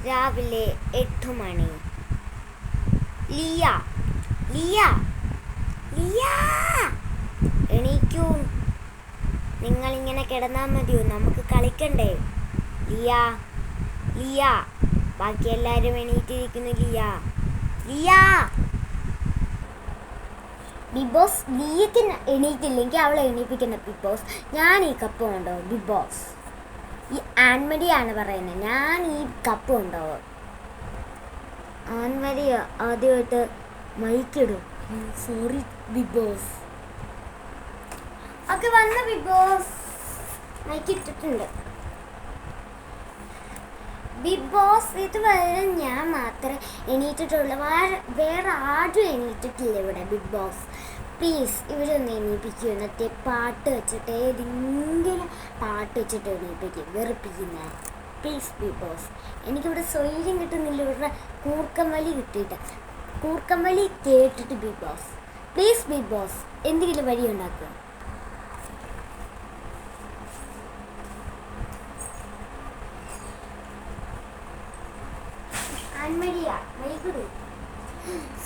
രാവിലെ 8 മണി. ലിയ ലിയ ലിയ എണീക്കൂ. നിങ്ങളിങ്ങനെ കിടന്നാൽ മതിയോ? നമുക്ക് കളിക്കണ്ടേ? ലിയ ലിയ ബാക്കി എല്ലാവരും എണീറ്റിരിക്കുന്നു. ലിയ ലിയ ബിഗ് ബോസ് ലിയക്ക് എണീറ്റില്ലെങ്കിൽ അവളെ എണീപ്പിക്കുന്ന ബിഗ് ബോസ്. ഞാൻ ഈ കപ്പ് കൊണ്ടോ ബിഗ് ബോസ്? ഈ ആൻമരിയാണ് പറയുന്നത്. ഞാൻ ഈ കപ്പ് കൊണ്ടോ? ആൻമരി ആദ്യമായിട്ട് മൈക്കിടും. Sorry Bigg Boss. ഒക്കെ വന്ന ബിഗ് ബോസ് മൈക്കിട്ടിട്ടുണ്ട്. ബിഗ് ബോസ് ഇതുവരെ ഞാൻ മാത്രമേ എണീറ്റിട്ടുള്ളൂ. വേറെ ആരും എണീറ്റിട്ടില്ല ഇവിടെ. ബിഗ് ബോസ് പ്ലീസ് ഇവരൊന്ന് എണീപ്പിക്കൂ. ഇന്നത്തെ പാട്ട് വെച്ചിട്ട് ഏതെങ്കിലും പാട്ട് വെച്ചിട്ട് എണീപ്പിക്കും. വെറുപ്പിക്കുന്ന പ്ലീസ് ബിഗ് ബോസ്. എനിക്കിവിടെ സ്വൈര്യം കിട്ടുന്നില്ല. ഇവരുടെ കൂർക്കം വലി കിട്ടിയിട്ട് കൂർക്കം വലി കേട്ടിട്ട് Bigg Boss please Bigg Boss എന്തെങ്കിലും വഴി ഉണ്ടാക്കുക.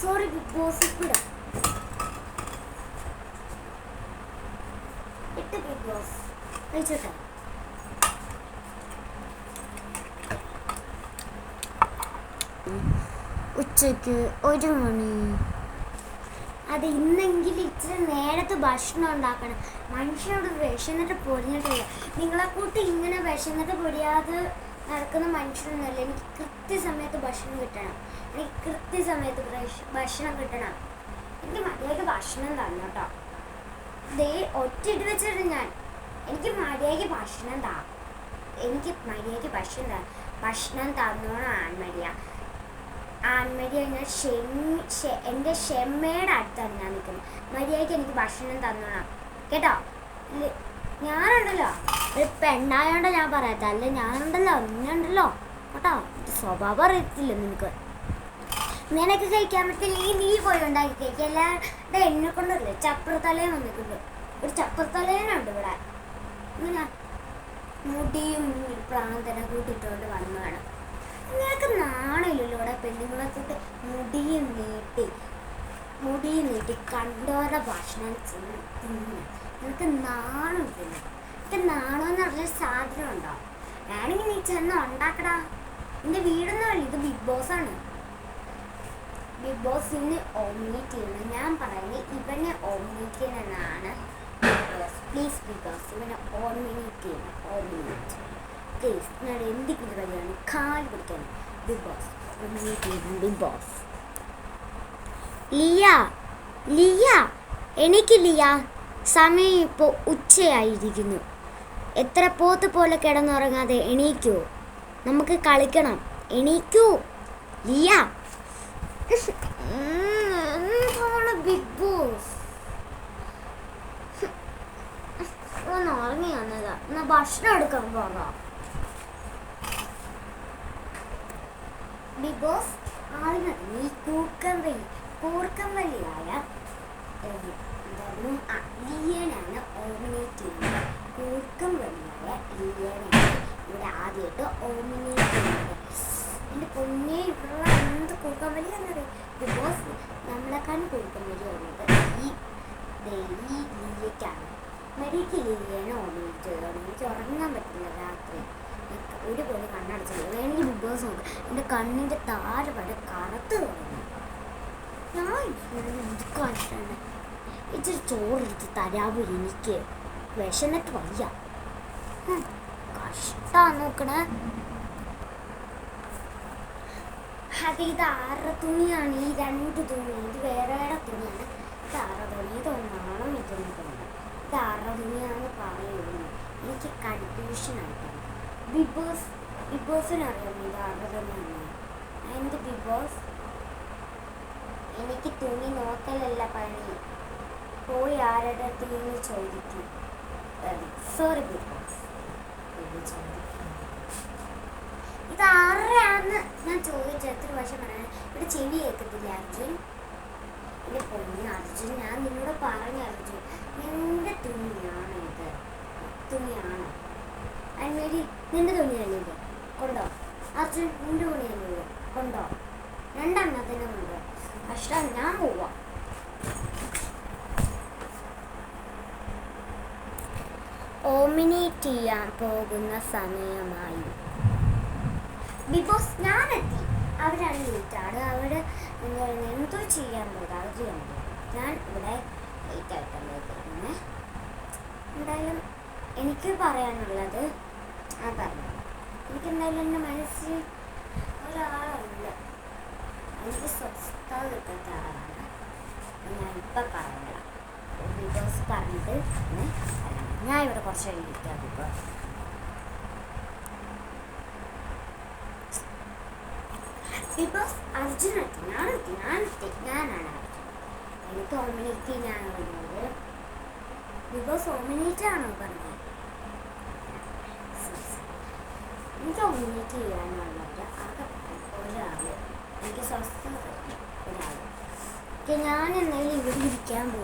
Sorry Bigg Boss. ഇവിടെ ഇട്ട് ബിഗ് ബോസ് കഴിച്ചോട്ടെ. ഉച്ചയ്ക്ക് 1 മണി. അത് ഇന്നെങ്കിലും ഇച്ചിരി നേരത്തെ ഭക്ഷണം ഉണ്ടാക്കണം. മനുഷ്യനോട് വിശന്നിട്ട് പൊരിഞ്ഞിട്ടില്ല. നിങ്ങളെ കൂട്ട് ഇങ്ങനെ വിശന്നിട്ട് പൊരിയാതെ നടക്കുന്ന മനുഷ്യനൊന്നുമല്ല. എനിക്ക് കൃത്യസമയത്ത് ഭക്ഷണം കിട്ടണം. എനിക്ക് കൃത്യസമയത്ത് ഭക്ഷണം കിട്ടണം. എനിക്ക് മര്യാദയ്ക്ക് ഭക്ഷണം തന്നു കേട്ടോ. ദേ ഒറ്റ ഇട്ട് വെച്ചിട്ട് എനിക്ക് മര്യാദയ്ക്ക് ഭക്ഷണം താ. എനിക്ക് മര്യാദയ്ക്ക് ഭക്ഷണം തന്നോണം ആൺമരിയ. ആൺമരിയ ഞാൻ എൻ്റെ ക്ഷമയുടെ അടുത്താണ് ഞാൻ നിൽക്കുന്നത്. മര്യാദയ്ക്ക് എനിക്ക് ഭക്ഷണം തന്നോണം കേട്ടോ. ഞാനുണ്ടല്ലോ ഒരു പെണ്ണായോണ്ട ഞാൻ പറയാത്ത. അല്ല ഞാനുണ്ടല്ലോ നിന്നുണ്ടല്ലോ കേട്ടോ. സ്വഭാവം അറിയത്തില്ല നിനക്ക്. നിനക്ക് കഴിക്കാൻ പറ്റില്ലെങ്കിൽ നീ പോയി ഉണ്ടാക്കി കഴിക്കുക. എല്ലാവരുടെ എന്നെ കൊണ്ടല്ലേ ചപ്പുറത്തലയും വന്നിട്ടുണ്ട്. ഒരു ചപ്പുറത്തലേനുണ്ട് ഇവിടെ. ഇങ്ങനെ മുടിയും പ്രാന്തനെ കൂട്ടിട്ടോണ്ട് വന്നതാണ്. നിനക്ക് നാണില്ലല്ലോ ഇവിടെ. പെണ്ണുങ്ങളെ കൂട്ട് മുടിയും നീട്ടി കണ്ടോടെ ഭക്ഷണം തിന്നു. നിനക്ക് നാണമില്ല. എനിക്ക് നാണമെന്ന് പറഞ്ഞ സാധനം ഉണ്ടോ? വേണമെങ്കിൽ നീ ചെന്ന് ഉണ്ടാക്കടാ. നിന്റെ വീടൊന്നും അല്ല, ഇത് ബിഗ് ബോസ് ആണ്. ബിഗ് ബോസ് ഇന്ന് ഓമിനേറ്റ് ചെയ്യണം. ഞാൻ പറയുന്നത് ഇവനെ ഓമിനേറ്റ് ചെയ്യണമെന്നാണ് Bigg Boss. Please Bigg Boss ഇവനെ ഓമിനേറ്റ് ചെയ്യണം. Nominate please. ഞാൻ എന്തെങ്കിലും കാര്യമാണ് കാല് പിടിക്കണം. ബിഗ് ബോസ് ഓമിനേറ്റ് ചെയ്യണം. Big boss. ലിയ ലിയ എനിക്ക് ലിയ. സമയം ഇപ്പോൾ ഉച്ചയായിരിക്കുന്നു. എത്ര പോത്ത് പോലെ കിടന്നുറങ്ങാതെ എണീക്കൂ. നമുക്ക് കളിക്കണം. എണീക്കൂ ലിയ. ബിഗ് ബോസ് ഒന്ന് ഉറങ്ങി വന്നതാ. എന്നാ ഭക്ഷണം എടുക്കാൻ പോകാം. ബിഗ് ബോസ് ആളിനത് ഈ കൂർക്കം വലിയായ ലിയനാണ് ഓമിനേറ്റ് ചെയ്യുന്നത്. കൂർക്കം വലിയായ ലിയനാണ് ഇവിടെ ആദ്യമായിട്ട് ഓമിനേറ്റ് ചെയ്യുന്നത്. എൻ്റെ പൊന്നെ ഇവിടെ എന്ത് കൂർക്കം വലി എന്നത്. ബിഗ് ബോസ് നമ്മളെക്കാളും കൂർക്കം വലി വന്നത് ഈ ലിയക്കാണ്. മെഡിക്ക് ലിയനെ ഓമിനേറ്റ് ചെയ്തോളൂ. എനിക്ക് ഉറങ്ങാൻ പറ്റില്ല രാത്രി. ഒരു പോലെ കണ്ണടച്ചില്ല. വേണമെങ്കിൽ ബിഗ് ബോസ് നോക്കാം. എൻ്റെ കണ്ണിൻ്റെ താഴെ വരെ കറുത്ത് തുടങ്ങി. ഞാൻ എന്ത് കഷ്ടമാണ്. ഇച്ചിരി ചോറെടുത്ത് തരാവൂ. എനിക്ക് വിശന്നിട്ട് വയ്യ. കഷ്ടാ നോക്കണേ. അത് ഇത് ആരുടെ തുണിയാണ്? ഈ 2 തുണി. ഇത് വേറെ തുണിയാണ്. ഇത് ആരുടെ തുണി? ഇതൊന്നാണോ ഇതൊന്നും തോന്നുന്നു. ഇത് ആരുടെ തുണിയാണെന്ന് പറയുന്നു. എനിക്ക് കൺഫ്യൂഷനായിട്ടാണ്. ബിഗ് ബോസിന് അറിയാമോ ഇത് ആരുടെ തുണിയാണ്? എന്ത് ബിഗ് ബോസ്? എനിക്ക് തുണി നോക്കലല്ല പണി. പോയി ആരുടെ തുണി ചോദിക്കും. Sorry Bigg Boss. ഇത് ആരുടെയാന്ന് ഞാൻ ചോദിച്ചു എത്ര വർഷം പറയാൻ. ഇവിടെ ചെവി കേൾക്കത്തില്ല അർജുൻ. എൻ്റെ പൊന്ന് അർജുൻ, ഞാൻ നിന്നോട് പറഞ്ഞു അർജുൻ, നിന്റെ തുണിയാണ് ഇത്. തുണിയാണോ? അതിന് നിന്റെ തുണിയല്ലേ ഇത്? കൊണ്ടോ അർജുൻ നിന്റെ കൂടെ കൊണ്ടോ? രണ്ടെണ്ണത്തിനും ഉണ്ട്. കഷ്ടം, ഞാൻ പോവാം. ഓമിനേറ്റ് ചെയ്യാൻ പോകുന്ന സമയമായി. ബിഗ് ബോസ് ഞാനെത്തി. അവരാണ് ലേറ്റാണ്. അവർ എന്താ പറയുക, എന്തോ ചെയ്യാൻ പോകുക, അത് ചെയ്യാൻ പോകും. ഞാൻ ഇവിടെ ലേറ്റായിട്ടല്ലേ എത്തുന്നത്. എന്തായാലും എനിക്ക് പറയാനുള്ളത് ആ പറഞ്ഞു. എനിക്കെന്തായാലും എൻ്റെ മനസ്സിൽ ഒരാളുണ്ട്. എനിക്ക് സ്വസ്ഥത കിട്ടാത്ത ആളാണ്. ഞാനിപ്പോൾ പറയണ്ട. ബിഗ് ബോസ് പറഞ്ഞിട്ട് ഞാൻ ഇവിടെ കുറച്ച് കഴിക്കാം. ബിഗ് ബോസ് അർജുനെത്തി. ഞാനാണ് അർജുൻ. എനിക്ക് ഓമിനേറ്റ് ചെയ്യാനാണ് പറഞ്ഞത്. ബിഗ് ബോസ് ഓമിനേറ്റ് ആണോ പറഞ്ഞത്? എനിക്ക് ഓമിനേറ്റ് ചെയ്യാനുള്ളത് ആകെ ഒരാൾ. എനിക്ക് സ്വസ്ഥത ഒരാൾ. ഞാൻ എന്തായാലും ഇവിടെ ഇരിക്കാൻ പോകും.